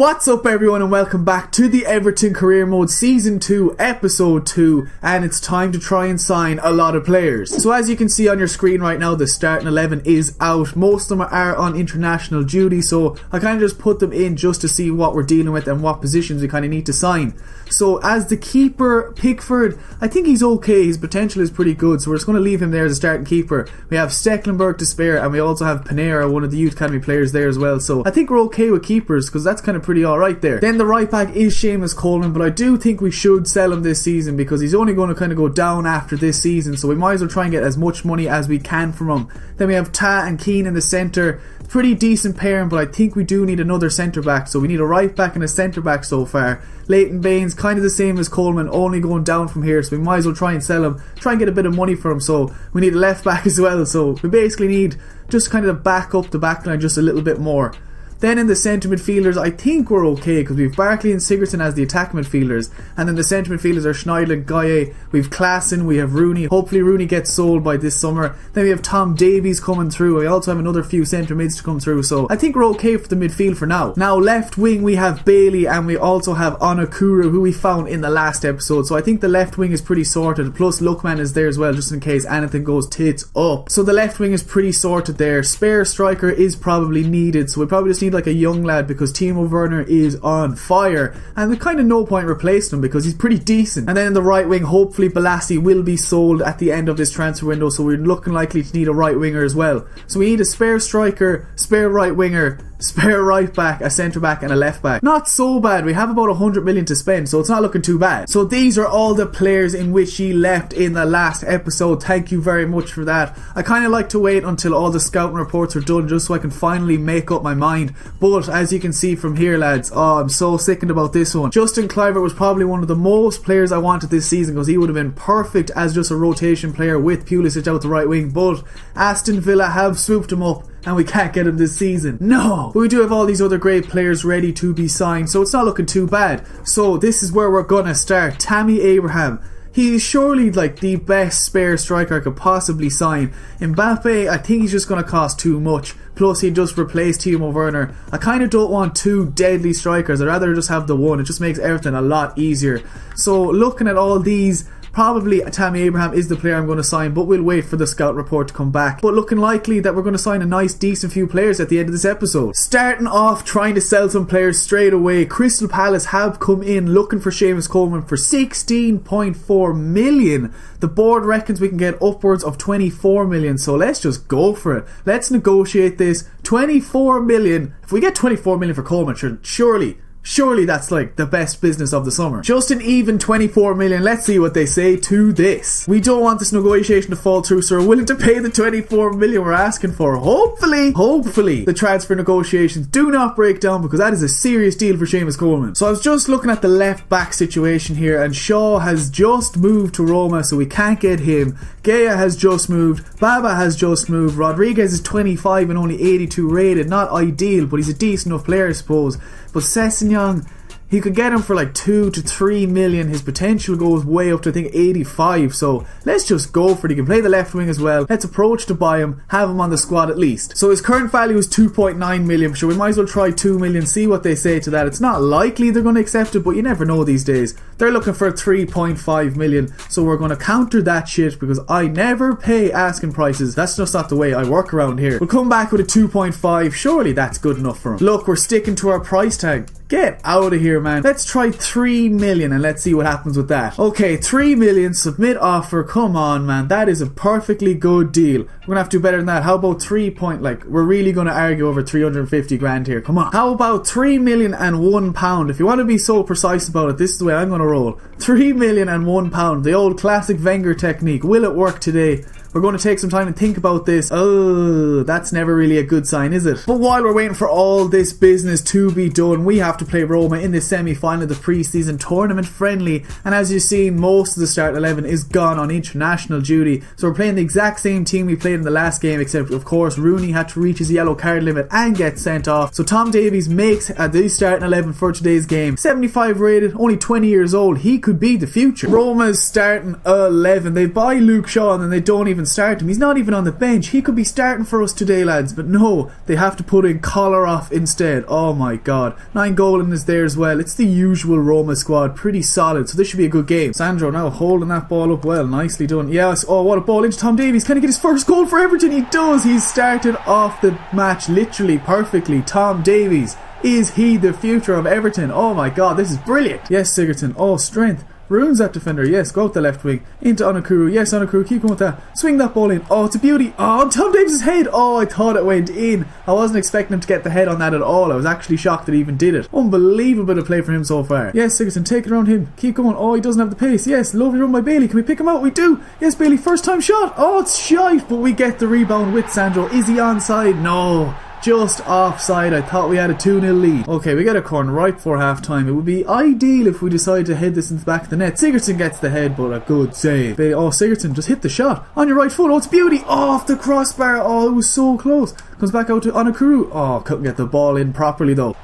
What's up everyone and welcome back to the Everton Career Mode Season 2 Episode 2, and it's time to try and sign a lot of players. So as you can see on your screen right now, the starting 11 is out. Most of them are on international duty, so I kind of just put them in just to see what we're dealing with and what positions we kind of need to sign. So as the keeper, Pickford, I think he's okay. His potential is pretty good, so we're just going to leave him there as a starting keeper. We have Stecklenburg to spare, and we also have Panera, one of the youth academy players there as well. So I think we're okay with keepers because that's kind of pretty alright there. Then the right back is Seamus Coleman, but I do think we should sell him this season because he's only going to kind of go down after this season, so we might as well try and get as much money as we can from him. Then we have Ta and Keane in the centre. Pretty decent pairing, but I think we do need another centre back, so we need a right back and a centre back so far. Leighton Baines, kind of the same as Coleman, only going down from here, so we might as well try and sell him, try and get a bit of money for him. So we need a left back as well, so we basically need just kind of back up the back line just a little bit more. Then in the centre midfielders, I think we're okay because we've Barkley and Sigurdsson as the attack midfielders, and then the centre midfielders are Schneiderlin, Gaye, we've Klaassen, we have Rooney. Hopefully Rooney gets sold by this summer. Then we have Tom Davies coming through. We also have another few centre mids to come through, so I think we're okay for the midfield for now. Now left wing we have Bailey, and we also have Onakuru, who we found in the last episode, so I think the left wing is pretty sorted, plus Lookman is there as well just in case anything goes tits up. So the left wing is pretty sorted there. Spare striker is probably needed, so we probably just need like a young lad because Timo Werner is on fire, and there's kind of no point replacing him because he's pretty decent. And then in the right wing, hopefully Balassi will be sold at the end of this transfer window, so we're looking likely to need a right winger as well. So we need a spare striker, spare right winger, spare right back, a centre back and a left back. Not so bad. We have about 100 million to spend, so it's not looking too bad. So these are all the players in which he left in the last episode. Thank you very much for that. I kind of like to wait until all the scouting reports are done just so I can finally make up my mind, but as you can see from here lads, I'm so sickened about this one. Justin Kluivert was probably one of the most players I wanted this season because he would have been perfect as just a rotation player with Pulisic out the right wing, but Aston Villa have swooped him up and we can't get him this season. No! But we do have all these other great players ready to be signed, so it's not looking too bad. So this is where we're gonna start. Tammy Abraham. He is surely like the best spare striker I could possibly sign. Mbappe, I think he's just going to cost too much. Plus he just replaced Timo Werner. I kind of don't want two deadly strikers. I'd rather just have the one. It just makes everything a lot easier. So looking at all these, probably Tammy Abraham is the player I'm going to sign, but we'll wait for the scout report to come back. But looking likely that we're going to sign a nice decent few players at the end of this episode. Starting off trying to sell some players straight away, Crystal Palace have come in looking for Seamus Coleman for 16.4 million. The board reckons we can get upwards of 24 million, so let's just go for it. Let's negotiate this. 24 million. If we get 24 million for Coleman, surely that's like the best business of the summer. Just an even 24 million. Let's see what they say to this. We don't want this negotiation to fall through, so we're willing to pay the 24 million we're asking for. Hopefully the transfer negotiations do not break down because that is a serious deal for Seamus Coleman. So I was just looking at the left back situation here, and Shaw has just moved to Roma, so we can't get him. Gaya has just moved. Baba has just moved. Rodriguez is 25 and only 82 rated. Not ideal, but he's a decent enough player I suppose. But Sessegnon, you could get him for like 2 to 3 million. His potential goes way up to I think 85, so let's just go for it. He can play the left wing as well. Let's approach to buy him, have him on the squad at least. So his current value is 2.9 million, so we might as well try 2 million, see what they say to that. It's not likely they're going to accept it, but you never know these days. They're looking for 3.5 million, so we're going to counter that shit because I never pay asking prices. That's just not the way I work around here. We'll come back with a 2.5. Surely that's good enough for him. Look, we're sticking to our price tag. Get out of here, man. Let's try 3 million and let's see what happens with that. Okay, 3 million, submit offer. Come on, man. That is a perfectly good deal. We're gonna have to do better than that. How about 3 point, like, we're really gonna argue over 350 grand here. Come on. How about 3 million and £1? If you want to be so precise about it, this is the way I'm gonna roll. 3 million and £1. The old classic Wenger technique. Will it work today? We're going to take some time to think about this. Oh, that's never really a good sign, is it? But while we're waiting for all this business to be done, we have to play Roma in the semi-final of the pre-season tournament friendly. And as you've seen, most of the starting 11 is gone on international duty. So we're playing the exact same team we played in the last game, except of course Rooney had to reach his yellow card limit and get sent off. So Tom Davies makes the starting 11 for today's game. 75 rated, only 20 years old. He could be the future. Roma's starting 11. They buy Luke Shaw and then they don't even even start him. He's not even on the bench. He could be starting for us today, lads, but no, they have to put in Kolarov instead. Oh my god. Nainggolan is there as well. It's the usual Roma squad, pretty solid, so this should be a good game. Sandro now holding that ball up well, nicely done. Yes, oh what a ball into Tom Davies. Can he get his first goal for Everton? He does. He's started off the match literally perfectly. Tom Davies, is he the future of Everton? Oh my god, this is brilliant. Yes, Sigurdsson, oh strength, ruins that defender. Yes, go out the left wing into Onakuru. Yes, Onakuru, keep going with that. Swing that ball in. Oh, it's a beauty. Oh, Tom Davies' head. Oh, I thought it went in. I wasn't expecting him to get the head on that at all. I was actually shocked that he even did it. Unbelievable bit of play for him so far. Yes, Sigurdsson, take it around him. Keep going. Oh, he doesn't have the pace. Yes, lovely run by Bailey. Can we pick him out? We do. Yes, Bailey, first time shot. Oh, it's shite, but we get the rebound with Sandro. Is he onside? No. Just offside. I thought we had a 2-0 lead. Okay, we get a corner right before half time. It would be ideal if we decide to head this into the back of the net. Sigurdsson gets the head, but a good save. Oh, Sigurdsson just hit the shot on your right foot. Oh, it's beauty. Oh, off the crossbar. Oh, it was so close. Comes back out to Onakuru. Oh, couldn't get the ball in properly though.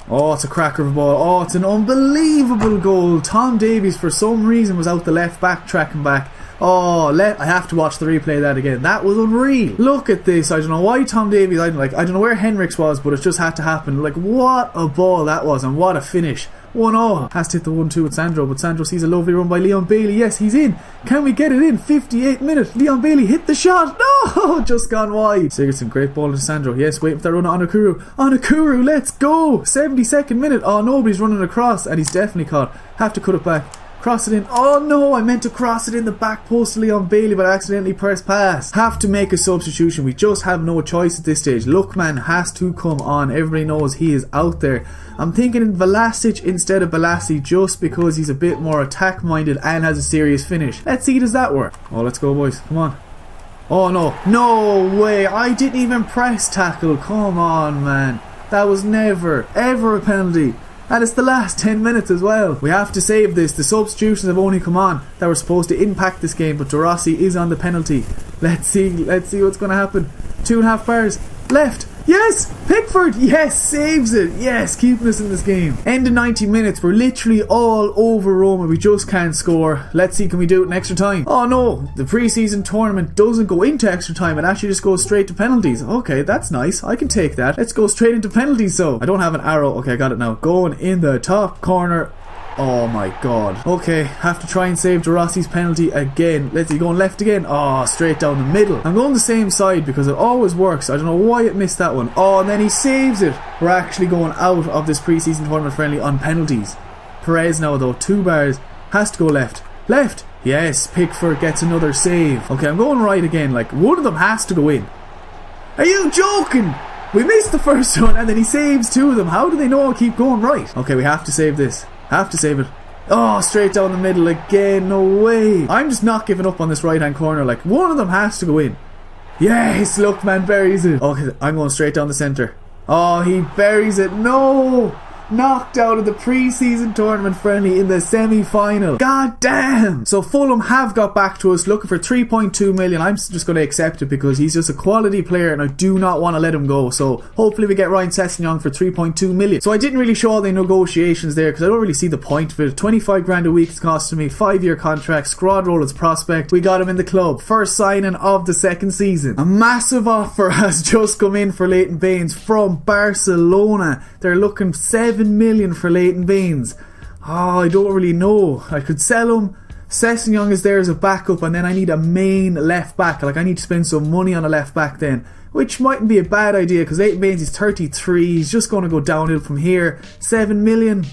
Oh, it's a cracker of a ball. Oh, it's an unbelievable goal. Tom Davies for some reason was out the left back tracking back. Oh, I have to watch the replay of that again. That was unreal. Look at this. I don't know why Tom Davies, I don't know where Henriks was, but it just had to happen. Like, what a ball that was, and what a finish. 1-0. Has to hit the 1-2 with Sandro, but Sandro sees a lovely run by Leon Bailey. Yes, he's in. Can we get it in? 58 minutes. Leon Bailey hit the shot. No, just gone wide. Sigurdsson, great ball to Sandro. Yes, waiting for that run on Onakuru. Onakuru, let's go. 72nd minute. Oh, nobody's running across, and he's definitely caught. Have to cut it back. Cross it in. Oh no, I meant to cross it in the back post to Leon Bailey, but I accidentally pressed pass. Have to make a substitution. We just have no choice at this stage. Lookman has to come on. Everybody knows he is out there. I'm thinking Vlasic instead of Balassi, just because he's a bit more attack minded and has a serious finish. Let's see, does that work? Oh, let's go boys, come on. Oh no, no way, I didn't even press tackle. Come on man, that was never ever a penalty. And it's the last 10 minutes as well. We have to save this. The substitutions have only come on that were supposed to impact this game, but De Rossi is on the penalty. Let's see what's going to happen. 2.5 bars left. Yes, Pickford, yes, saves it. Yes, keeping us in this game. End of 90 minutes. We're literally all over Roma. We just can't score. Let's see, can we do it in extra time? Oh no, the pre-season tournament doesn't go into extra time. It actually just goes straight to penalties. Okay, that's nice. I can take that. Let's go straight into penalties. So I don't have an arrow. Okay, I got it now. Going in the top corner. Oh my god. Okay, have to try and save De Rossi's penalty again. Let's see, going left again. Oh, straight down the middle. I'm going the same side because it always works. I don't know why it missed that one. Oh, and then he saves it. We're actually going out of this pre-season tournament friendly on penalties. Perez now though, 2 bars. Has to go left. Left. Yes, Pickford gets another save. Okay, I'm going right again. Like, one of them has to go in. Are you joking? We missed the first one and then he saves 2 of them. How do they know I'll keep going right? Okay, we have to save this. Have to save it. Oh, straight down the middle again. No way. I'm just not giving up on this right hand corner. Like, one of them has to go in. Yes, look man, buries it. Okay, I'm going straight down the centre. Oh, he buries it. No. Knocked out of the pre-season tournament friendly in the semi-final. God damn. So Fulham have got back to us looking for 3.2 million. I'm just going to accept it because he's just a quality player and I do not want to let him go. So hopefully we get Ryan Sessegnon for 3.2 million. So I didn't really show all the negotiations there because I don't really see the point of it. 25 grand a week it's costing me, 5-year contract, squad role as prospect. We got him in the club. First signing of the second season. A massive offer has just come in for Leighton Baines from Barcelona. They're looking 7 million for Leighton Baines. Oh, I don't really know. I could sell him. Sessegnon is there as a backup and then I need a main left back. Like, I need to spend some money on a left back then, which mightn't be a bad idea because Leighton Baines is 33. He's just going to go downhill from here. 7 million.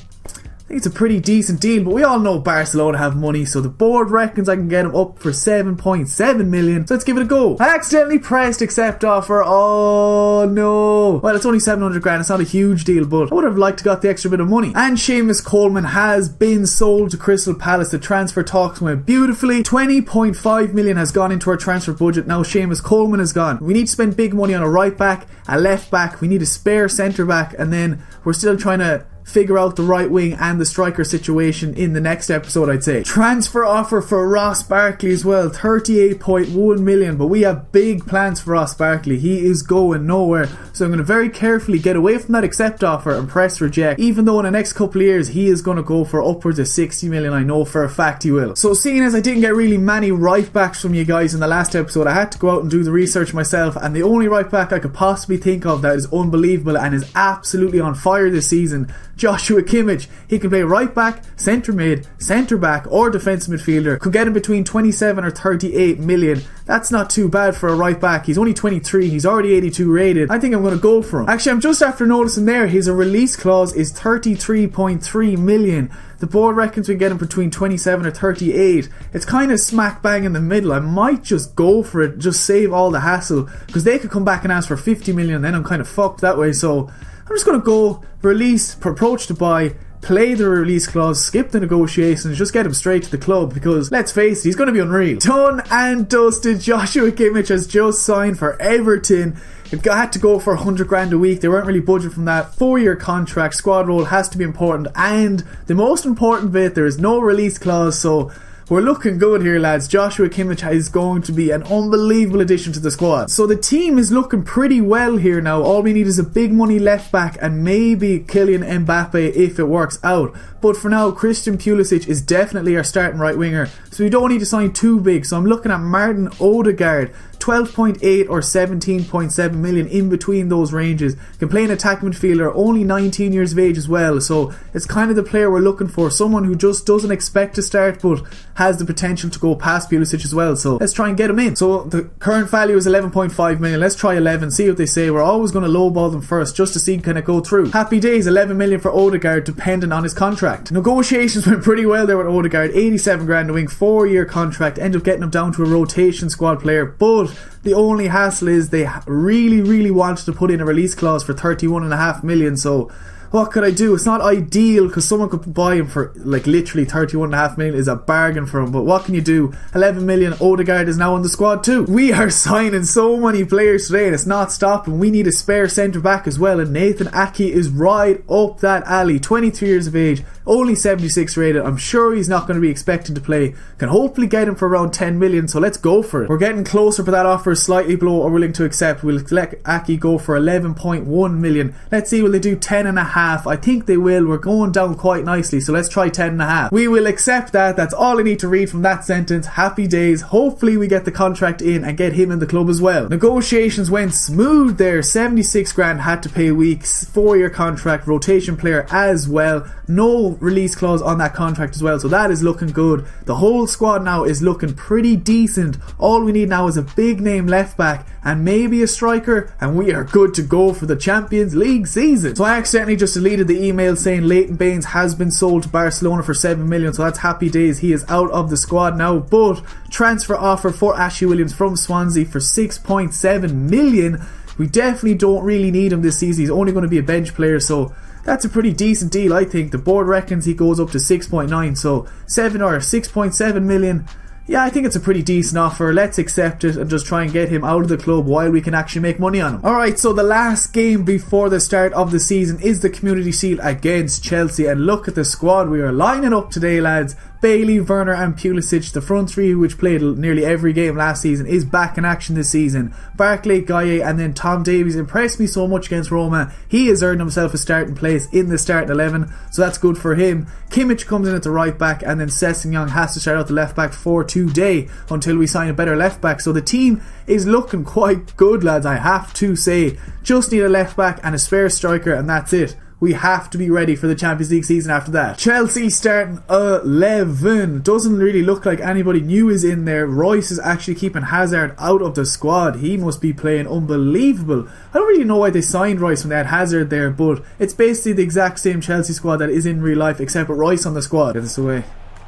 I think it's a pretty decent deal, but we all know Barcelona have money, so the board reckons I can get him up for 7.7 million. So let's give it a go. I accidentally pressed accept offer. Oh no. Well, it's only 700 grand. It's not a huge deal, but I would have liked to got the extra bit of money. And Seamus Coleman has been sold to Crystal Palace. The transfer talks went beautifully. 20.5 million has gone into our transfer budget. Now Seamus Coleman is gone. We need to spend big money on a right back, a left back. We need a spare centre back, and then we're still trying to figure out the right wing and the striker situation in the next episode, I'd say. Transfer offer for Ross Barkley as well, 38.1 million, but we have big plans for Ross Barkley. He is going nowhere, so I'm going to very carefully get away from that accept offer and press reject, even though in the next couple of years he is going to go for upwards of 60 million. I know for a fact he will. So seeing as I didn't get really many right backs from you guys in the last episode, I had to go out and do the research myself, and the only right back I could possibly think of that is unbelievable and is absolutely on fire this season, Joshua Kimmich. He can play right back, centre mid, centre back or defensive midfielder. Could get him between 27 or 38 million. That's not too bad for a right back. He's only 23, he's already 82 rated. I think I'm going to go for him. Actually, I'm just after noticing there his release clause is 33.3 million. The board reckons we can get him between 27 or 38. It's kind of smack bang in the middle. I might just go for it, just save all the hassle, because they could come back and ask for 50 million and then I'm kind of fucked that way. So I'm just going to go release, approach to buy, play the release clause, skip the negotiations, just get him straight to the club, because let's face it, he's going to be unreal. Done and dusted. Joshua Kimmich has just signed for Everton. It had to go for 100 grand a week. They weren't really budgeted from that. 4-year contract, squad role has to be important, and the most important bit, there is no release clause, so we're looking good here, lads. Joshua Kimmich is going to be an unbelievable addition to the squad. So the team is looking pretty well here now. All we need is a big money left back and maybe Kylian Mbappe if it works out. But for now, Christian Pulisic is definitely our starting right winger, so we don't need to sign too big. So I'm looking at Martin Odegaard, 12.8 or 17.7 million, in between those ranges. Can play an attacking midfielder, only 19 years of age as well, so it's kind of the player we're looking for. Someone who just doesn't expect to start but has the potential to go past Pulisic as well, so let's try and get him in. So the current value is 11.5 million. Let's try 11, see what they say. We're always going to lowball them first just to see can it go through. Happy days, 11 million for Odegaard dependent on his contract. Negotiations went pretty well there with Odegaard, 87 grand a week, 4-year contract, end up getting him down to a rotation squad player, but the only hassle is they really wanted to put in a release clause for 31.5 million, so what could I do? It's not ideal because someone could buy him for like literally 31.5 million is a bargain for him, but what can you do? 11 million, Odegaard is now on the squad too. We are signing so many players today and it's not stopping. We need a spare centre back as well, and Nathan Ake is right up that alley. 23 years of age, only 76 rated. I'm sure he's not going to be expecting to play. Can hopefully get him for around 10 million, so let's go for it. We're getting closer, but that offer is slightly below or willing to accept. We'll let Ake go for 11.1 million. Let's see, will they do 10.5? I think they will. We're going down quite nicely, so let's try 10.5. We will accept that. That's all I need to read from that sentence. Happy days. Hopefully we get the contract in and get him in the club as well. Negotiations went smooth there. 76 grand had to pay weeks, 4-year contract, rotation player as well. No release clause on that contract as well, so that is looking good. The whole squad now is looking pretty decent. All we need now is a big name left back and maybe a striker, and we are good to go for the Champions League season. So I accidentally just deleted the email saying Leighton Baines has been sold to Barcelona for 7 million, so that's happy days. He is out of the squad now, but transfer offer for Ashley Williams from Swansea for 6.7 million. We definitely don't really need him this season. He's only going to be a bench player, so that's a pretty decent deal, I think. The board reckons he goes up to 6.9, so 7 or 6.7 million. Yeah, I think it's a pretty decent offer. Let's accept it and just try and get him out of the club while we can actually make money on him. Alright, so the last game before the start of the season is the Community Shield against Chelsea, and look at the squad we are lining up today, lads. Bailey, Werner and Pulisic, the front three which played nearly every game last season, is back in action this season. Barkley, Gaye and then Tom Davies impressed me so much against Roma. He has earned himself a starting place in the starting 11, so that's good for him. Kimmich comes in at the right back, and then Sessegnon has to start out the left back for today until we sign a better left back. So the team is looking quite good, lads, I have to say. Just need a left back and a spare striker and that's it. We have to be ready for the Champions League season after that. Chelsea starting 11. Doesn't really look like anybody new is in there. Royce is actually keeping Hazard out of the squad. He must be playing unbelievable. I don't really know why they signed Royce when they had Hazard there, but it's basically the exact same Chelsea squad that is in real life, except with Royce on the squad. Get this away.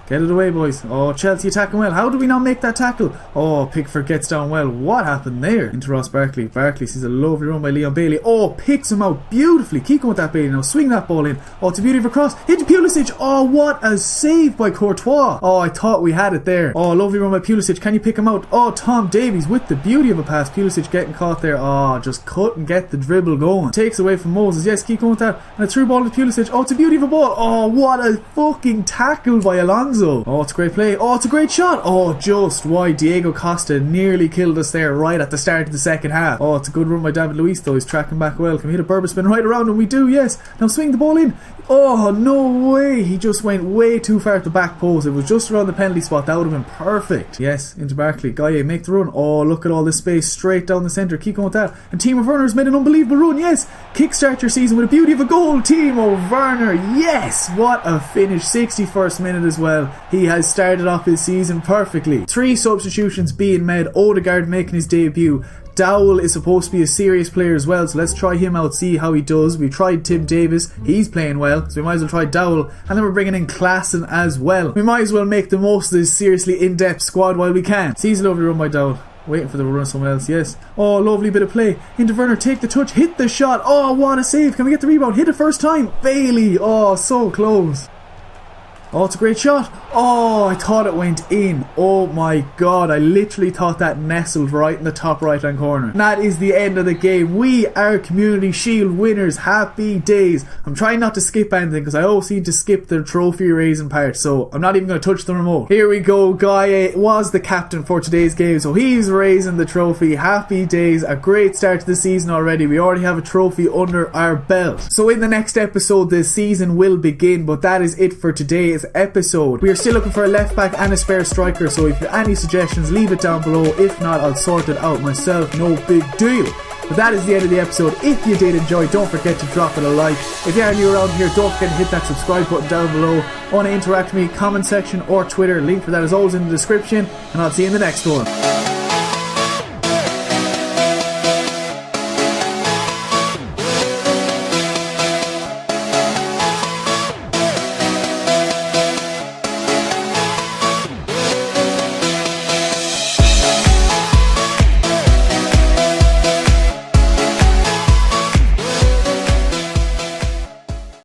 Get it away, boys. Oh, Chelsea attacking well. How do we not make that tackle? Oh, Pickford gets down well. What happened there? Into Ross Barkley. Barkley sees a lovely run by Leon Bailey. Oh, picks him out beautifully. Keep going with that, Bailey. Now swing that ball in. Oh, it's a beauty of a cross. Into Pulisic. Oh, what a save by Courtois. Oh, I thought we had it there. Oh, lovely run by Pulisic. Can you pick him out? Oh, Tom Davies with the beauty of a pass. Pulisic getting caught there. Oh, just couldn't get the dribble going. Takes away from Moses. Yes, keep going with that. And a through ball to Pulisic. Oh, it's a beauty of a ball. Oh, what a fucking tackle by Alonso. Oh, it's a great play. Oh, it's a great shot. Oh, just why Diego Costa nearly killed us there right at the start of the second half. Oh, it's a good run by David Luiz though. He's tracking back well. Can we hit a Berber spin right around him? We do, yes. Now swing the ball in. Oh, no way. He just went way too far at the back post. It was just around the penalty spot. That would have been perfect. Yes, into Barkley. Gaye, make the run. Oh, look at all this space straight down the centre. Keep going with that. And Timo Werner's made an unbelievable run. Yes. Kickstart your season with a beauty of a goal. Timo Werner. Yes. What a finish. 61st minute as well. He has started off his season perfectly. 3 substitutions being made. Odegaard making his debut. Dowell is supposed to be a serious player as well, so let's try him out, see how he does. We tried Tim Davis, he's playing well, so we might as well try Dowell. And then we're bringing in Klaassen as well. We might as well make the most of this seriously in-depth squad while we can. Sees a lovely run by Dowell. Waiting for the run of someone else, yes. Oh, lovely bit of play. Into Werner, take the touch, hit the shot. Oh, what a save. Can we get the rebound? Hit it first time. Bailey. Oh, so close. Oh, it's a great shot. Oh, I thought it went in. Oh my god, I literally thought that nestled right in the top right hand corner. And that is the end of the game. We are Community Shield winners. Happy days. I'm trying not to skip anything because I always seem to skip the trophy raising part, so I'm not even going to touch the remote. Here we go. Gaye was the captain for today's game, so he's raising the trophy. Happy days. A great start to the season already. We already have a trophy under our belt. So in the next episode the season will begin, but that is it for today's episode. We are still looking for a left back and a spare striker, so if you have any suggestions, leave it down below. If not, I'll sort it out myself, no big deal. But that is the end of the episode. If you did enjoy, don't forget to drop it a like. If you are new around here, don't forget to hit that subscribe button down below. Want to interact with me, comment section or Twitter, link for that is always in the description, and I'll see you in the next one.